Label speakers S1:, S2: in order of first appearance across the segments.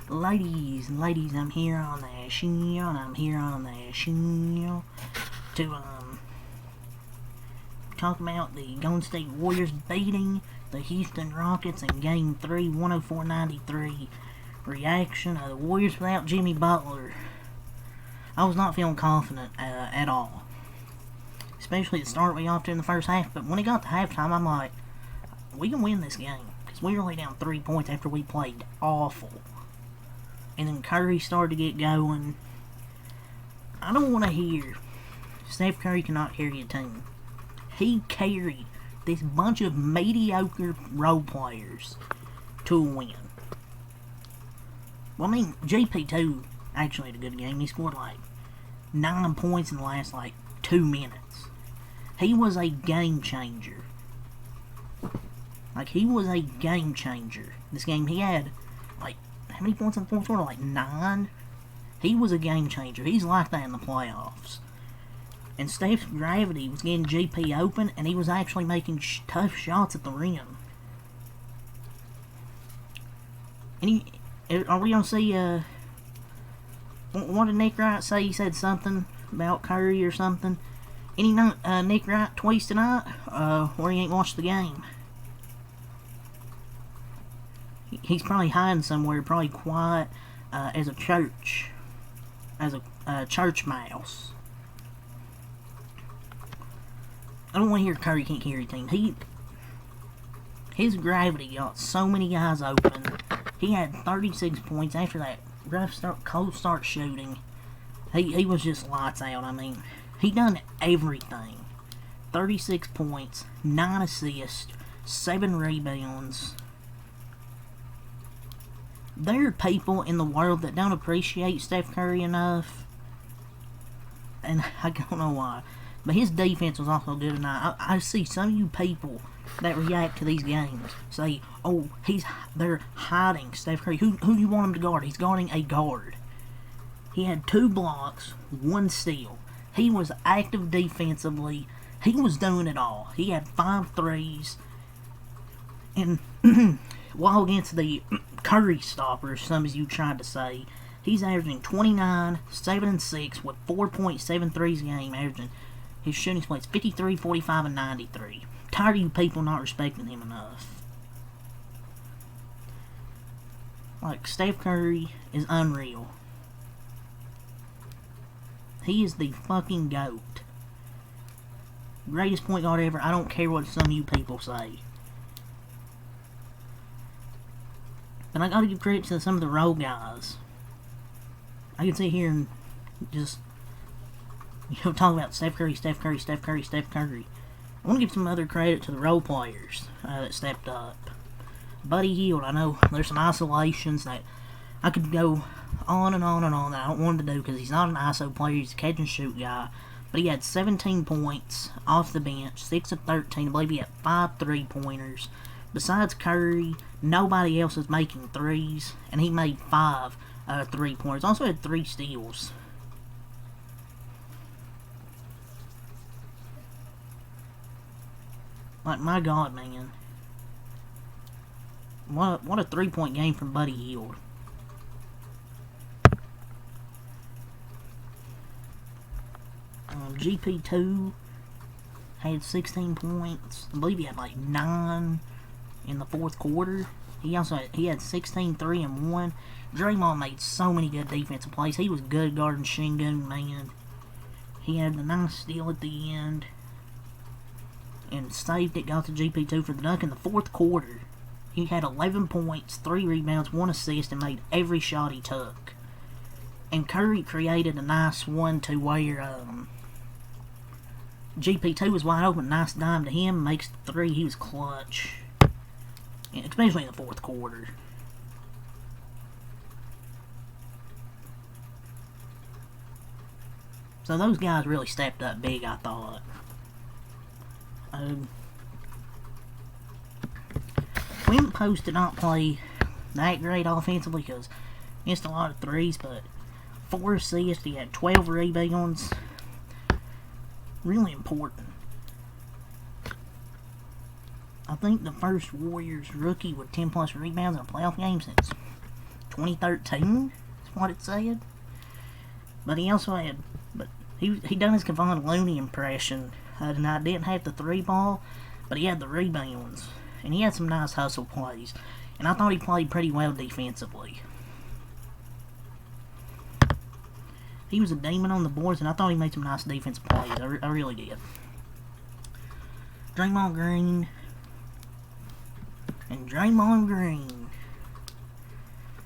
S1: Ladies, I'm here on the show, and I'm here on the show to talk about the Golden State Warriors beating the Houston Rockets in Game 3, 104-93. Reaction of the Warriors without Jimmy Butler. I was not feeling confident at all. Especially to start way off during the first half, but when it got to halftime, I'm like, we can win this game. Because we were only down 3 points after we played awful. And then Curry started to get going. I don't want to hear Steph Curry cannot carry a team. He carried this bunch of mediocre role players to a win. Well, I mean, GP2 actually had a good game. He scored like 9 points in the last 2 minutes. He was a game changer. He was a game changer. This game, he had how many points in the fourth quarter? 9? He was a game changer. He's like that in the playoffs. And Steph's gravity was getting GP open, and he was actually making tough shots at the rim. And are we going to see, what did Nick Wright say? He said something about Curry or something. Any Nick Wright tweets tonight? Or he ain't watched the game. He's probably hiding somewhere, probably quiet as a church mouse. I don't want to hear Curry can't carry a team. His gravity got so many guys open. He had 36 points after that cold start shooting. He was just lights out. I mean, he done everything. 36 points, 9 assists, 7 rebounds. There are people in the world that don't appreciate Steph Curry enough, and I don't know why, but his defense was also good tonight. I see some of you people that react to these games say, oh, they're hiding Steph Curry. Who do you want him to guard? He's guarding a guard. He had 2 blocks, 1 steal. He was active defensively. He was doing it all. He had 5 threes, and while against the Curry stoppers, some of you tried to say, he's averaging 29, 7 and 6 with 4.73 a game, averaging his shooting splits 53, 45, and 93. Tired of you people not respecting him enough. Steph Curry is unreal. He is the fucking GOAT. Greatest point guard ever. I don't care what some of you people say. But I gotta give credit to some of the role guys. I can sit here and just, talk about Steph Curry. I want to give some other credit to the role players that stepped up. Buddy Hield, I know there's some isolations that I could go on and on and on that I don't want him to do because he's not an ISO player, he's a catch and shoot guy. But he had 17 points off the bench, 6 of 13. I believe he had 5 3-pointers. Besides Curry, nobody else is making threes, and he made 5 3-pointers. Also had 3 steals. My God, man. What a 3-point game from Buddy Hield. GP2 had 16 points. I believe he had 9 in the fourth quarter. He had 16, 3, and 1. Draymond made so many good defensive plays. He was good guarding Şengün, man. He had the nice steal at the end and saved it, got to GP2 for the dunk in the fourth quarter. He had 11 points, 3 rebounds, 1 assist, and made every shot he took. And Curry created a nice one to where GP2 was wide open, nice dime to him, makes the 3. He was clutch, especially in the fourth quarter. So those guys really stepped up big, I thought. Quinn Post did not play that great offensively because he missed a lot of threes, but 4 assists, he had 12 rebounds. Really important. I think the first Warriors rookie with 10 plus rebounds in a playoff game since 2013, is what it said. But he also had, he done his Kevon Looney impression, and I didn't have the 3-ball, but he had the rebounds, and he had some nice hustle plays, and I thought he played pretty well defensively. He was a demon on the boards, and I thought he made some nice defensive plays. I really did. Draymond Green. And Draymond Green.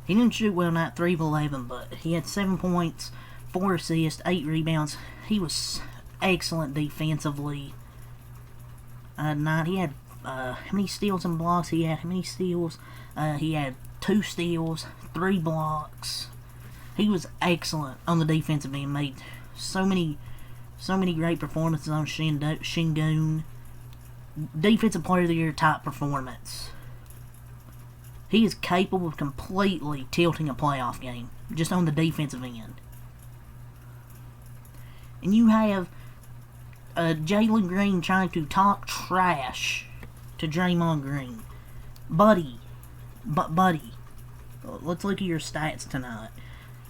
S1: He didn't shoot well night 3 of 11, but he had 7 points, 4 assists, 8 rebounds. He was excellent defensively. Night he had how many steals and blocks? He had how many steals? He had 2 steals, 3 blocks. He was excellent on the defensive end. Made so many great performances on Sengun. Defensive Player of the Year type performance. He is capable of completely tilting a playoff game just on the defensive end. And you have Jalen Green trying to talk trash to Draymond Green. Buddy, let's look at your stats tonight.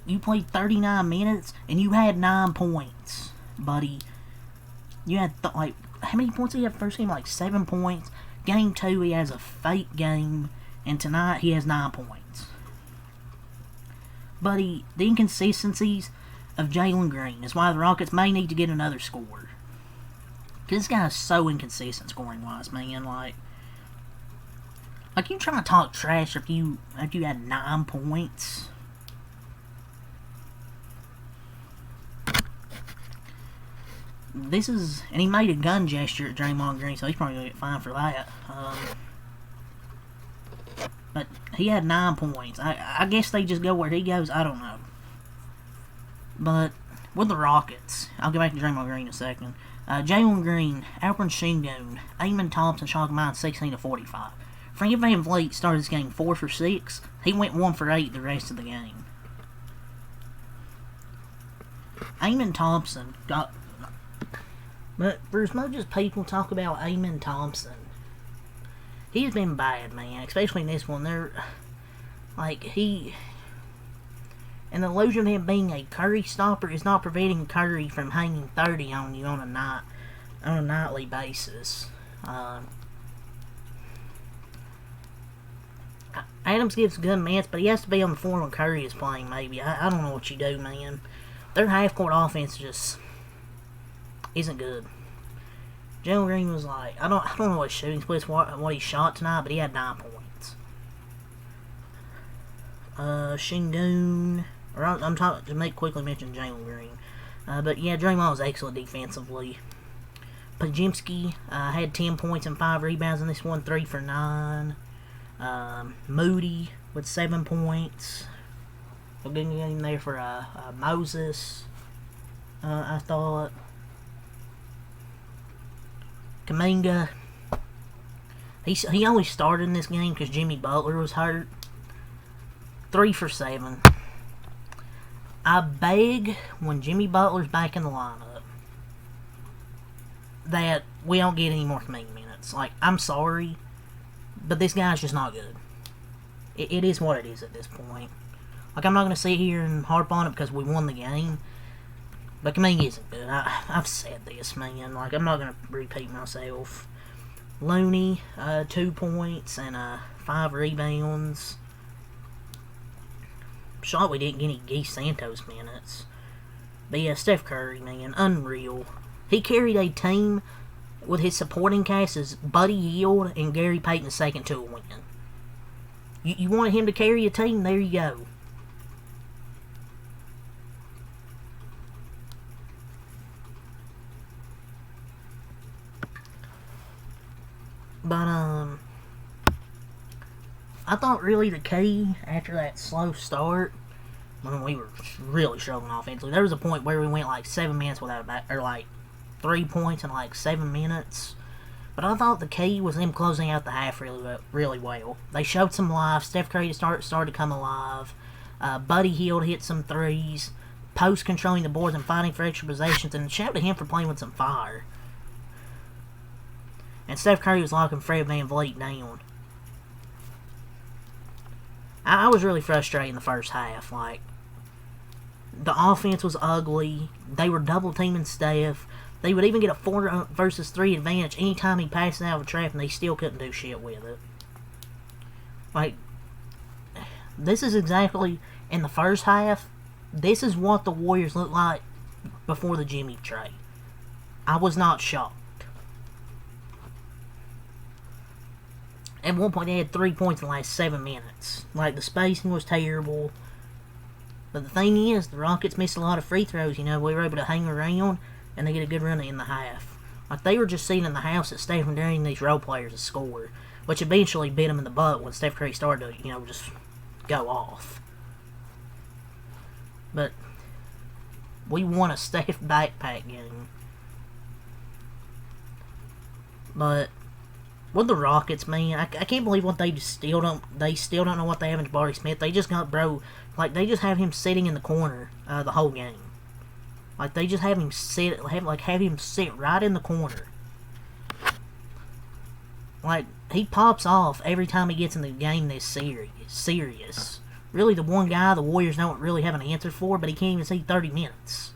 S1: You played 39 minutes and you had 9 points, buddy. You had how many points did he have first game? Like 7 points. Game 2 he has a fake game, and tonight he has 9 points. Buddy, the inconsistencies of Jalen Green is why the Rockets may need to get another scorer. This guy is so inconsistent scoring wise, man. Like you trying to talk trash if you had 9 points. And he made a gun gesture at Draymond Green, so he's probably going to get fined for that. But he had 9 points. I guess they just go where he goes. I don't know. But with the Rockets, I'll get back to Draymond Green in a second. Jalen Green, Alperen Sengun, Amen Thompson shot combined 16 of 45. Fred VanVleet started this game 4 for 6. He went 1 for 8 the rest of the game. Amen Thompson got... But for as much as people talk about Amen Thompson, he's been bad, man. Especially in this one. An illusion of him being a Curry stopper is not preventing Curry from hanging 30 on you on a nightly basis. Adams gives good minutes, but he has to be on the floor when Curry is playing, maybe. I don't know what you do, man. Their half-court offense just isn't good. Jalen Green was like, I don't know what his shooting splits, what he shot tonight, but he had 9 points. Sengun, I'm talking to make quickly mention Jalen Green. But yeah, Draymond was excellent defensively. Podziemski had 10 points and 5 rebounds in this one, 3 for 9. Moody with 7 points. A good game there for Moses, I thought. Kuminga, he only started in this game because Jimmy Butler was hurt. 3 for 7. I beg when Jimmy Butler's back in the lineup that we don't get any more Kuminga minutes. Like, I'm sorry, but this guy's just not good. It is what it is at this point. Like, I'm not going to sit here and harp on it because we won the game. But Kuminga isn't good. I've said this, man. Like, I'm not going to repeat myself. Looney, 2 points and 5 rebounds. Shot we didn't get any Guy Santos minutes. But yeah, Steph Curry, man, unreal. He carried a team with his supporting cast as Buddy Hield and Gary Payton II to a win. You wanted him to carry a team? There you go. But, I thought really the key after that slow start, when we were really struggling offensively, there was a point where we went like 7 minutes without a back, or like 3 points in like 7 minutes. But I thought the key was them closing out the half really well. They showed some life. Steph Curry started to come alive. Buddy Hield hit some threes. Post controlling the boards and fighting for extra possessions. And shout out to him for playing with some fire. And Steph Curry was locking Fred VanVleet down. I was really frustrated in the first half. Like, the offense was ugly. They were double teaming Steph. They would even get a 4 versus 3 advantage anytime he passed it out of a trap, and they still couldn't do shit with it. Like, this is exactly, in the first half, this is what the Warriors looked like before the Jimmy trade. I was not shocked. At one point, they had 3 points in the last 7 minutes. Like, the spacing was terrible. But the thing is, the Rockets missed a lot of free throws. You know, we were able to hang around, and they get a good run in the half. Like, they were just sitting in the house at Steph and daring these role players to score, which eventually bit them in the butt when Steph Curry started to, you know, just go off. But we won a Steph backpack game. But with the Rockets, man, I can't believe what they still don't know what they have in Jabari Smith. They just got they just have him sitting in the corner the whole game. Like, they just have him sit right in the corner. Like, he pops off every time he gets in the game this serious. Really, the one guy the Warriors don't really have an answer for, but he can't even see 30 minutes.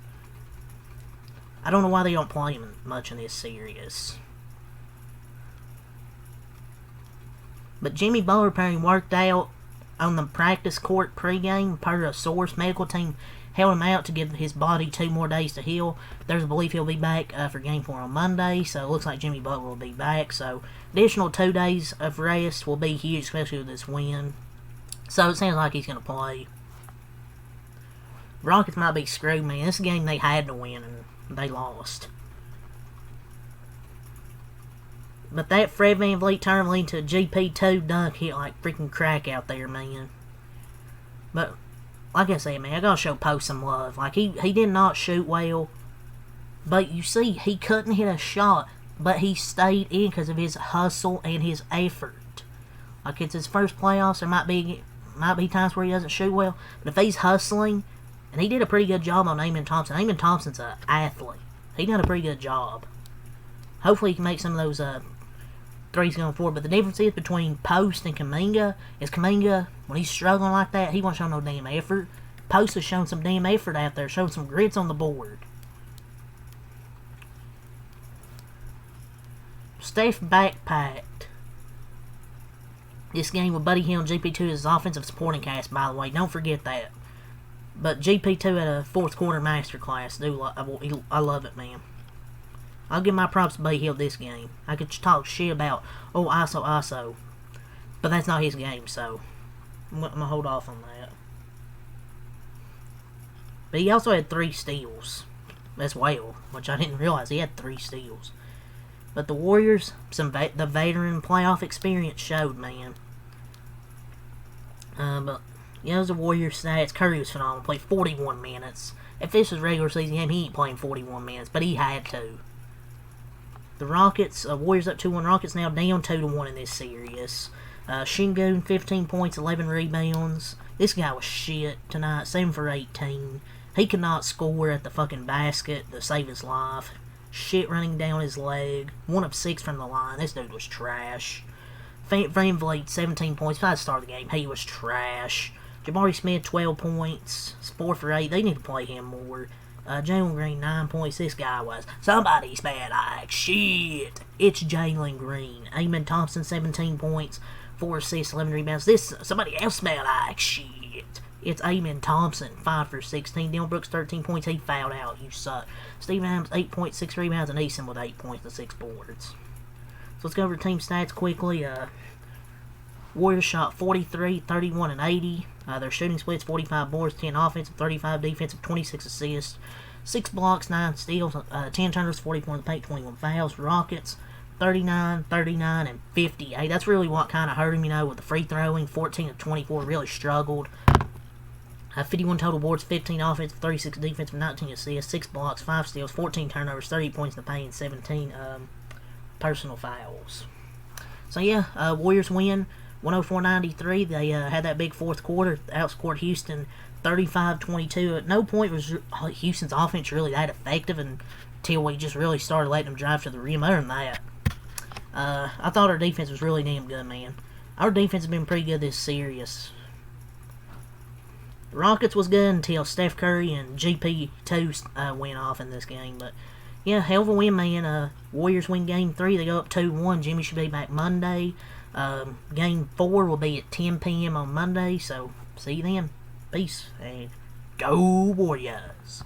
S1: I don't know why they don't play him much in this series. But Jimmy Butler apparently worked out on the practice court pregame. Per a source, medical team held him out to give his body 2 more days to heal. There's a belief he'll be back for Game 4 on Monday, so it looks like Jimmy Butler will be back. So additional 2 days of rest will be huge, especially with this win. So it sounds like he's going to play. Rockets might be screwed, man. This is a game they had to win, and they lost. But that Fred VanVleet turn leading to a GP2 dunk hit like freaking crack out there, man. But, like I said, man, I gotta show Post some love. Like, he did not shoot well. But you see, he couldn't hit a shot. But he stayed in because of his hustle and his effort. Like, it's his first playoffs. There might be times where he doesn't shoot well. But if he's hustling, and he did a pretty good job on Amen Thompson. Amen Thompson's an athlete. He done a pretty good job. Hopefully he can make some of those threes going forward. But the difference is between Post and Kuminga is Kuminga, when he's struggling like that, he won't show no damn effort. Post has shown some damn effort out there, showing some grits on the board. Steph backpacked this game with Buddy Hield and GP2 as offensive supporting cast, by the way. Don't forget that. But GP2 had a fourth quarter masterclass. I love it, man. I'll give my props to Buddy Hield this game. I could talk shit about, oh, ISO. But that's not his game, so I'm going to hold off on that. But he also had 3 steals as well, which I didn't realize he had 3 steals. But the Warriors, the veteran playoff experience showed, man. But, yeah, those are Warriors stats. Curry was phenomenal. Played 41 minutes. If this was a regular season game, he ain't playing 41 minutes, but he had to. The Rockets, Warriors up 2-1. Rockets now down 2-1 in this series. Şengün, 15 points, 11 rebounds. This guy was shit tonight, 7 for 18. He could not score at the fucking basket to save his life. Shit running down his leg. 1 of 6 from the line. This dude was trash. VanVleet, 17 points. If I started the game, he was trash. Jabari Smith, 12 points. 4 for 8. They need to play him more. Jalen Green, 9 points. This guy was somebody's bad like shit. It's Jalen Green. Amen Thompson, 17 points. 4 assists, 11 rebounds. This somebody else smelled like shit. It's Amen Thompson, 5 for 16. Dillon Brooks, 13 points. He fouled out. You suck. Steven Adams, 8 points, 6 rebounds, and Eason with 8 points and 6 boards. So let's go over team stats quickly. Warriors shot 43, 31, and 80. Their shooting splits, 45 boards, 10 offensive, 35 defensive, 26 assists, 6 blocks, 9 steals, 10 turnovers, 44 in the paint, 21 fouls. Rockets, 39, 39, and 58. That's really what kind of hurt him, you know, with the free throwing. 14 of 24, really struggled. 51 total boards, 15 offensive, 36 defensive, 19 assists, 6 blocks, 5 steals, 14 turnovers, 30 points in the paint, 17 personal fouls. So yeah, Warriors win 104-93. They had that big fourth quarter, outscored Houston 35-22. At no point was Houston's offense really that effective until we just really started letting them drive to the rim. Other than that, I thought our defense was really damn good, man. Our defense has been pretty good this series. Rockets was good until Steph Curry and GP2 went off in this game. But yeah, hell of a win, man. Warriors win Game 3. They go up 2-1. Jimmy should be back Monday. Game 4 will be at 10 p.m. on Monday. So see you then. Peace and go Warriors.